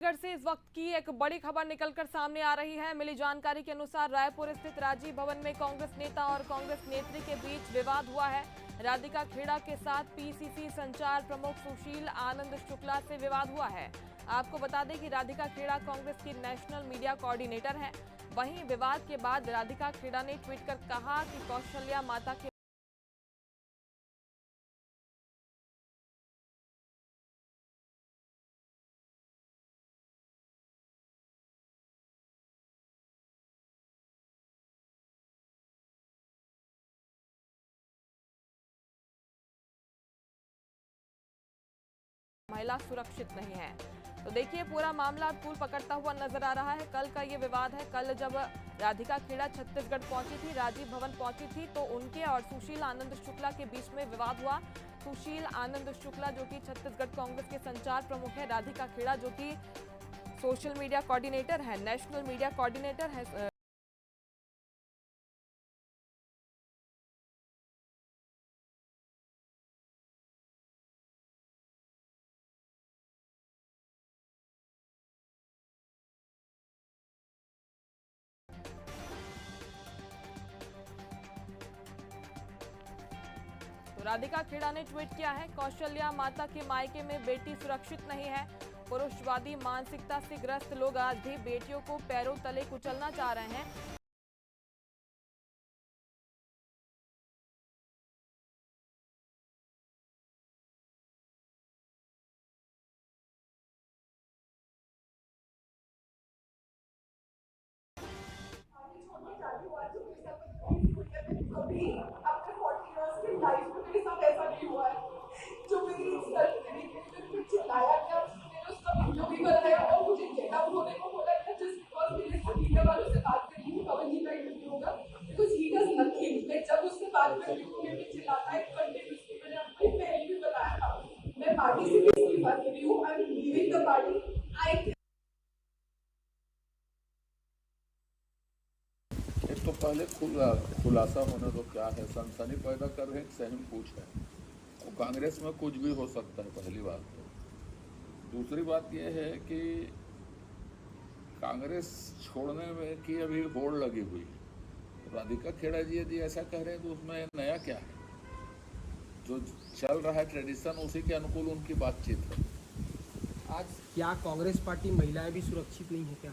रायगढ़ से इस वक्त की एक बड़ी खबर निकलकर सामने आ रही है। मिली जानकारी के अनुसार रायपुर स्थित राजीव भवन में कांग्रेस नेता और कांग्रेस नेत्री के बीच विवाद हुआ है। राधिका खेड़ा के साथ पीसीसी संचार प्रमुख सुशील आनंद शुक्ला से विवाद हुआ है। आपको बता दें कि राधिका खेड़ा कांग्रेस की नेशनल मीडिया कोऑर्डिनेटर है। वहीं विवाद के बाद राधिका खेड़ा ने ट्वीट कर कहा कि कौशल्या माता के महिला सुरक्षित नहीं है। तो देखिए पूरा मामला तूल पकड़ता हुआ नजर आ रहा है। कल का ये विवाद है। कल जब राधिका खेड़ा छत्तीसगढ़ पहुंची थी, राजीव भवन पहुंची थी, तो उनके और सुशील आनंद शुक्ला के बीच में विवाद हुआ। सुशील आनंद शुक्ला जो कि छत्तीसगढ़ कांग्रेस के संचार प्रमुख है, राधिका खेड़ा जो कि सोशल मीडिया कोऑर्डिनेटर है, नेशनल मीडिया कोऑर्डिनेटर है। तो राधिका खेड़ा ने ट्वीट किया है, कौशल्या माता के मायके में बेटी सुरक्षित नहीं है। पुरुषवादी मानसिकता से ग्रस्त लोग आज भी बेटियों को पैरों तले कुचलना चाह रहे हैं। कभी अपने 40 इयर्स की लाइफ में मेरे साथ ऐसा नहीं हुआ है। जो मेरी इंसल्ट करी गई, मेरे पे चिल्लाया गया, मैंने उसका वीडियो भी बनाया और मुझे गेट आउट होने को बोला गया जस्ट बिकॉज मेरे साथ मीडिया वालों से बात करनी थी। पवन जी का इंटरव्यू होगा बिकॉज ही डज नथिंग। मैं जब उससे बात कर रही हूँ, मेरे चिल्लाता है कंटिन्यूअसली। मैंने अपनी पहले भी बताया था, मैं पार्टी से भी इस्तीफा दे रही हूँ। I am leaving the party. I तो पहले खुलासा होना तो क्या है, सनसनी पैदा कर रहे हैं, सहम पूछ है। तो कांग्रेस में कुछ भी हो सकता है, पहली बात तो। दूसरी बात यह है कि कांग्रेस छोड़ने में की अभी होड़ लगी हुई है। राधिका खेड़ा जी यदि ऐसा कह रहे हैं तो उसमें नया क्या है? जो चल रहा है ट्रेडिशन, उसी के अनुकूल उनकी बातचीत है। आज क्या कांग्रेस पार्टी महिलाएं भी सुरक्षित नहीं है क्या?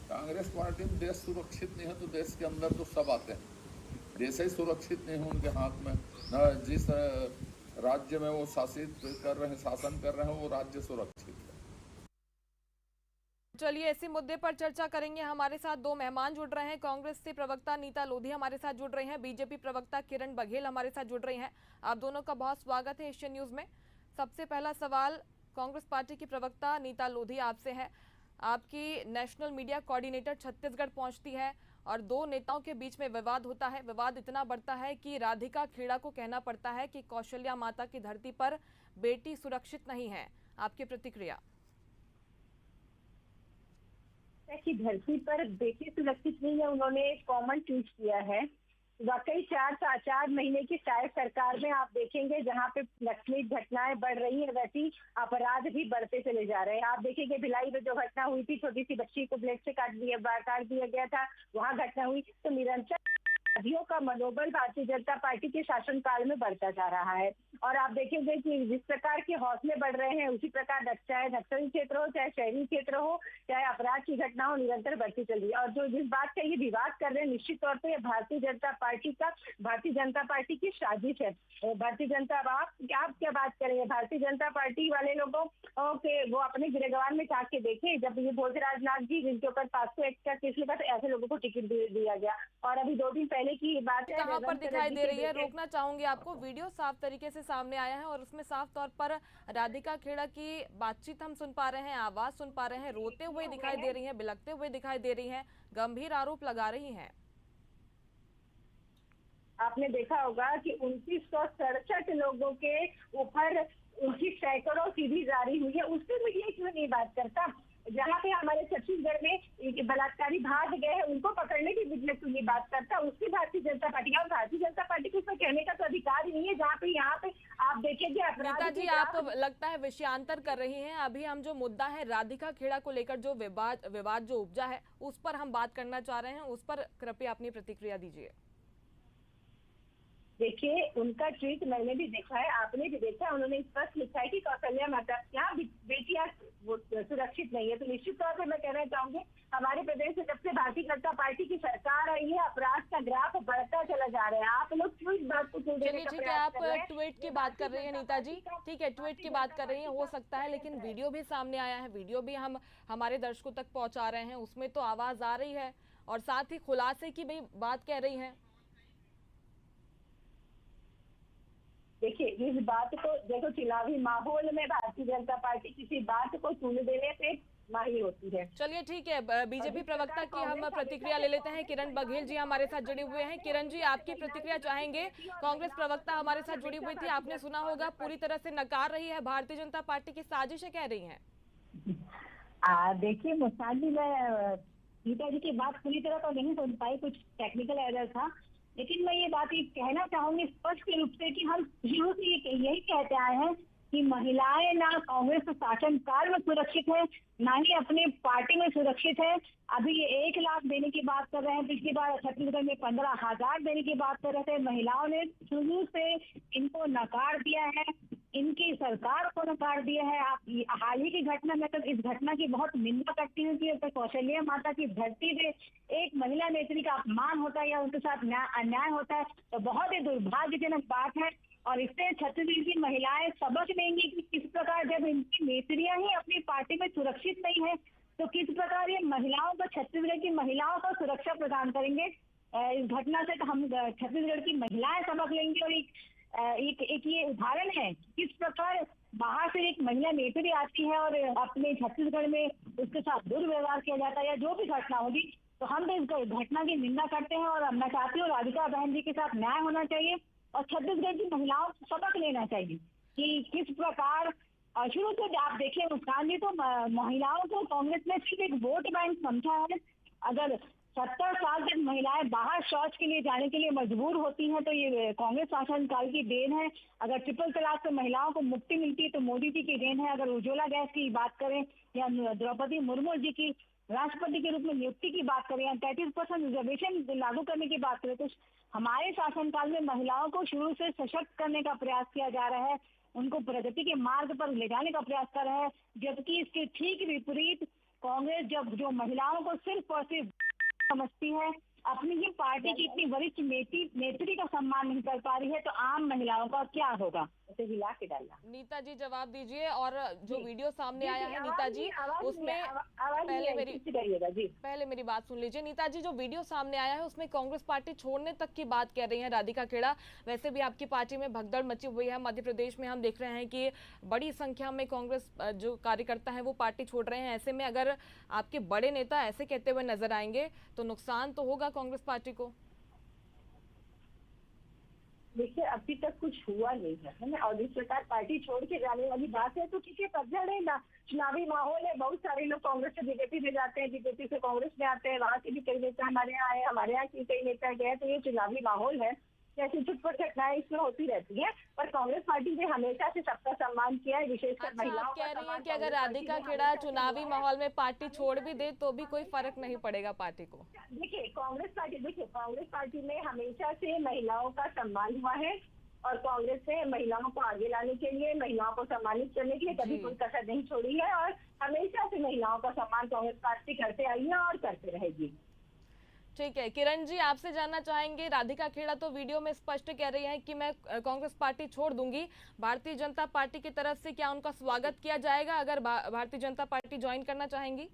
कांग्रेस पार्टी में देश सुरक्षित नहीं है तो देश के अंदर तो सब आते हैं। देश ही सुरक्षित नहीं है उनके हाथ में। न जिस राज्य में वो शासन कर रहे हैं वो राज्य सुरक्षित है। चलिए इसी मुद्दे पर चर्चा करेंगे। हमारे साथ दो मेहमान जुड़ रहे हैं। कांग्रेस से प्रवक्ता नीता लोधी हमारे साथ जुड़ रही हैं, बीजेपी प्रवक्ता किरण बघेल हमारे साथ जुड़ रही हैं। आप दोनों का बहुत स्वागत है एशियन न्यूज में। सबसे पहला सवाल कांग्रेस पार्टी की प्रवक्ता नीता लोधी आपसे है। आपकी नेशनल मीडिया कोऑर्डिनेटर छत्तीसगढ़ पहुंचती है और दो नेताओं के बीच में विवाद होता है। विवाद इतना बढ़ता है कि राधिका खेड़ा को कहना पड़ता है कि कौशल्या माता की धरती पर बेटी सुरक्षित नहीं है। आपकी प्रतिक्रिया? की धरती पर बेटी सुरक्षित नहीं है, उन्होंने एक कॉमन ट्वीट किया है। वाकई 4 महीने की शायद सरकार में आप देखेंगे जहां पे नक्सली घटनाएं बढ़ रही है, वैसी अपराध भी बढ़ते चले जा रहे हैं। आप देखेंगे भिलाई में जो घटना हुई थी, छोटी सी बच्ची को ब्लेड से काट दिया गया था, वहां घटना हुई। तो निरंतर अपराधियों का मनोबल भारतीय जनता पार्टी के शासनकाल में बढ़ता जा रहा है। और आप देखेंगे कि जिस प्रकार के हौसले बढ़ रहे हैं, उसी प्रकार चाहे नक्सली क्षेत्र हो, चाहे शहरी क्षेत्र हो, चाहे अपराध की घटना हो, निरंतर बढ़ती चल रही है। और जो जिस बात का ये विवाद कर रहे हैं, निश्चित तौर पर भारतीय जनता पार्टी की साजिश है। भारतीय जनता आप क्या बात करेंगे? भारतीय जनता पार्टी वाले लोगों के वो अपने गिरफ्तार में झांक के देखें, जब ये भोजराज नाथ जी जिनके ऊपर 500 एक्ट का केस लगा, तो ऐसे लोगों को टिकट दिया गया। और अभी 2 दिन पहले की बात है, कहां पर दिखाई दे रही है? रोकना चाहूंगी आपको। वीडियो साफ तरीके से सामने आया है और उसमें साफ तौर पर राधिका खेड़ा की बातचीत हम सुन पा रहे हैं, आवाज सुन पा रहे हैं, रोते हुए दिखाई दे रही है, बिलखते हुए दिखाई दे रही है, गंभीर आरोप लगा रही है। आपने देखा होगा कि 2967 लोगों के ऊपर उनकी सैकड़ों सीधी जारी हुई है। उससे मीडिया क्यों नहीं बात करता? जहाँ पे हमारे छत्तीसगढ़ में बलात्कारी भाग गए हैं, उनको पकड़ने की मीडिया क्यों नहीं बात करता? उसकी भारतीय जनता पार्टी, और भारतीय जनता पार्टी को उसमें कहने का तो अधिकार ही नहीं है। जहाँ पे यहाँ पे आप देखिए कि अपराध नीता के जी, ग्राफ- आप लगता है विषयांतर कर रही हैं। अभी हम जो मुद्दा है राधिका खेड़ा को लेकर जो विवाद जो उपजा है उस पर हम बात करना चाह रहे हैं, उस पर कृपया अपनी प्रतिक्रिया दीजिए। देखिए, उनका ट्वीट मैंने भी देखा है, आपने भी देखा है। उन्होंने स्पष्ट लिखा है कि कौशल्या माता यहाँ बेटियां सुरक्षित नहीं है। तो निश्चित तौर पर मैं कहना चाहूंगी, हमारे प्रदेश में जब से भारतीय जनता पार्टी की सरकार आई है, अपराध का ग्राफ बढ़ता चला जा रहा है। आप लोग क्यों इस बात को क्यों देने चलिए का ठीक है, प्रयास आप कर रहे हैं? ट्वीट की बात कर रही हैं नीता जी, ठीक है, ट्वीट की बात कर रही हैं, हो सकता है, लेकिन वीडियो भी सामने आया है, वीडियो भी हम हमारे दर्शकों तक पहुंचा रहे हैं, उसमें तो आवाज आ रही है और साथ ही खुलासे की भी बात कह रही हैं। देखिए, इस बात को देखो, चुनावी माहौल में भारतीय जनता पार्टी किसी बात को सुन देने से माहिर होती है। चलिए ठीक है, बीजेपी प्रवक्ता की हम प्रतिक्रिया ले लेते हैं। किरण बघेल जी हमारे साथ जुड़े हुए हैं। किरण जी, आपकी प्रतिक्रिया चाहेंगे। कांग्रेस प्रवक्ता हमारे साथ जुड़ी हुई थी, आपने सुना होगा, पूरी तरह से नकार रही है, भारतीय जनता पार्टी की साजिश कह रही है। देखिए मुस्कान जी, मैं गीता जी की बात पूरी तरह तो नहीं सुन पाई, कुछ टेक्निकल एरर था, लेकिन मैं ये बात ये कहना चाहूंगी स्पष्ट रूप से कि हम शुरू से यही कहते आए हैं कि महिलाएं ना कांग्रेस शासनकाल में सुरक्षित है, ना ही अपने पार्टी में सुरक्षित है। अभी ये 1 लाख देने की बात कर रहे हैं, पिछली बार छत्तीसगढ़ में 15,000 देने की बात कर रहे थे। महिलाओं ने शुरू से इनको नकार दिया है, इनकी सरकार को नकार दिया है। आप हाल ही की घटना में, तो इस घटना की बहुत निंदा करती हूँ कि कौशल्या माता की धरती पे एक महिला नेत्री का अपमान होता है या उनके साथ अन्याय होता है, तो बहुत ही दुर्भाग्यजनक बात है। और इससे छत्तीसगढ़ की महिलाएं सबक लेंगी कि किस प्रकार जब इनकी नेत्रियां ही अपनी पार्टी में सुरक्षित नहीं है, तो किस प्रकार ये महिलाओं को, छत्तीसगढ़ की महिलाओं को सुरक्षा प्रदान करेंगे। इस घटना से तो हम छत्तीसगढ़ की महिलाएं सबक लेंगी। और एक ये उदाहरण है किस प्रकार बाहर से एक महिला नेत्री आती है और अपने छत्तीसगढ़ में उसके साथ दुर्व्यवहार किया जाता है या जो भी घटना होगी, तो हम तो इस घटना की निंदा करते हैं। और मैं चाहती हूँ राधिका बहन जी के साथ न्याय होना चाहिए और छत्तीसगढ़ की महिलाओं को सबक लेना चाहिए कि किस प्रकार शुरू से आप देखिए मुस्कान जी, तो महिलाओं को कांग्रेस ने सिर्फ एक वोट बैंक समझा है। अगर 70 साल तक महिलाएं बाहर शौच के लिए जाने के लिए मजबूर होती हैं, तो ये कांग्रेस शासनकाल की देन है। अगर ट्रिपल तलाक से महिलाओं को मुक्ति मिलती है तो मोदी जी की देन है। अगर उज्ज्वला गैस की बात करें या द्रौपदी मुर्मू जी की राष्ट्रपति के रूप में नियुक्ति की बात करें या 33% रिजर्वेशन लागू करने की बात करें, तो हमारे शासनकाल में महिलाओं को शुरू से सशक्त करने का प्रयास किया जा रहा है, उनको प्रगति के मार्ग पर ले जाने का प्रयास कर रहा है। जबकि इसके ठीक विपरीत कांग्रेस जो महिलाओं को सिर्फ और सिर्फ समझती है, अपनी ही पार्टी की इतनी वरिष्ठ नेत्री का सम्मान नहीं कर पा रही है, तो आम महिलाओं का क्या होगा, उसे हिला के डालना। नीता जी जवाब दीजिए। और जो वीडियो सामने आया है नीता जी, उसमें पहले मेरी बात सुन लीजिए। नीता जी, जो वीडियो सामने आया है उसमें कांग्रेस पार्टी छोड़ने तक की बात कर रही है राधिका खेड़ा। वैसे भी आपकी पार्टी में भगदड़ मची हुई है, मध्य प्रदेश में हम देख रहे हैं कि बड़ी संख्या में कांग्रेस जो कार्यकर्ता है वो पार्टी छोड़ रहे हैं। ऐसे में अगर आपके बड़े नेता ऐसे कहते हुए नजर आएंगे तो नुकसान तो होगा कांग्रेस पार्टी को। देखिए, अभी तक कुछ हुआ नहीं है ना, और इस प्रकार पार्टी छोड़ के जाने वाली बात है तो ठीक है, पतझड़ है ना, चुनावी माहौल है। बहुत सारे लोग कांग्रेस से बीजेपी में जाते हैं, बीजेपी से कांग्रेस में आते हैं, वहां से भी कई नेता हमारे यहाँ आए, हमारे यहाँ के कई नेता गए। तो ये चुनावी माहौल है, जैसी छुटपुट घटनाएं इसमें होती रहती है, पर कांग्रेस पार्टी ने हमेशा से सबका सम्मान किया है, विशेषकर महिलाओं आप कह रही हैं कि अगर राधिका खेड़ा चुनावी माहौल में पार्टी छोड़ भी दे तो भी कोई फर्क नहीं पड़ेगा पार्टी को। देखिए, कांग्रेस पार्टी में हमेशा से महिलाओं का सम्मान हुआ है और कांग्रेस ने महिलाओं को आगे लाने के लिए, महिलाओं को सम्मानित करने के लिए कभी कोई कसर नहीं छोड़ी है और हमेशा से महिलाओं का सम्मान कांग्रेस पार्टी करते आई है और करते रहेगी। ठीक है, किरण जी आपसे जानना चाहेंगे, राधिका खेड़ा तो वीडियो में स्पष्ट कह रही है कि मैं कांग्रेस पार्टी छोड़ दूंगी, भारतीय जनता पार्टी की तरफ से क्या उनका स्वागत किया जाएगा अगर भारतीय जनता पार्टी ज्वाइन करना चाहेंगी?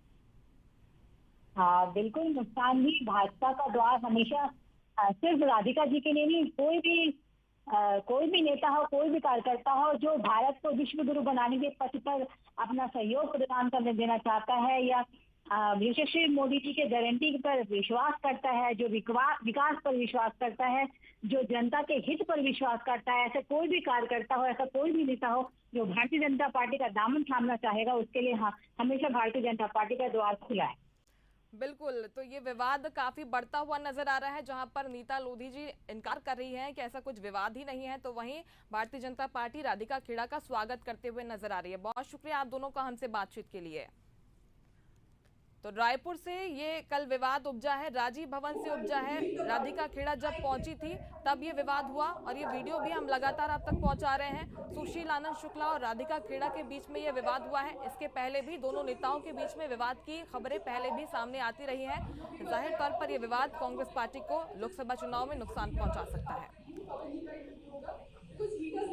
हाँ बिल्कुल मुस्कान जी, भाजपा का द्वार हमेशा सिर्फ राधिका जी के लिए नहीं, कोई भी नेता हो, कोई भी कार्यकर्ता हो जो भारत को विश्व गुरु बनाने के पथ पर अपना सहयोग प्रदान करने देना चाहता है या यशस्वी मोदी जी के गारंटी पर विश्वास करता है, जो विकास पर विश्वास करता है, जो जनता के हित पर विश्वास करता है, ऐसा कोई भी कार्यकर्ता हो, ऐसा कोई भी नेता हो जो भारतीय जनता पार्टी का दामन थामना चाहेगा, उसके लिए हाँ हमेशा भारतीय जनता पार्टी का द्वार खुला है। बिल्कुल, तो ये विवाद काफी बढ़ता हुआ नजर आ रहा है, जहां पर नीता लोधी जी इनकार कर रही हैं कि ऐसा कुछ विवाद ही नहीं है, तो वहीं भारतीय जनता पार्टी राधिका खेड़ा का स्वागत करते हुए नजर आ रही है। बहुत शुक्रिया आप दोनों का हमसे बातचीत के लिए। तो रायपुर से ये कल विवाद उपजा है, राजीव भवन से उपजा है। राधिका खेड़ा जब पहुंची थी तब ये विवाद हुआ और ये वीडियो भी हम लगातार आप तक पहुंचा रहे हैं। सुशील आनंद शुक्ला और राधिका खेड़ा के बीच में ये विवाद हुआ है। इसके पहले भी दोनों नेताओं के बीच में विवाद की खबरें पहले भी सामने आती रही हैं। जाहिर तौर पर यह विवाद कांग्रेस पार्टी को लोकसभा चुनाव में नुकसान पहुंचा सकता है। कुछ लीडर्स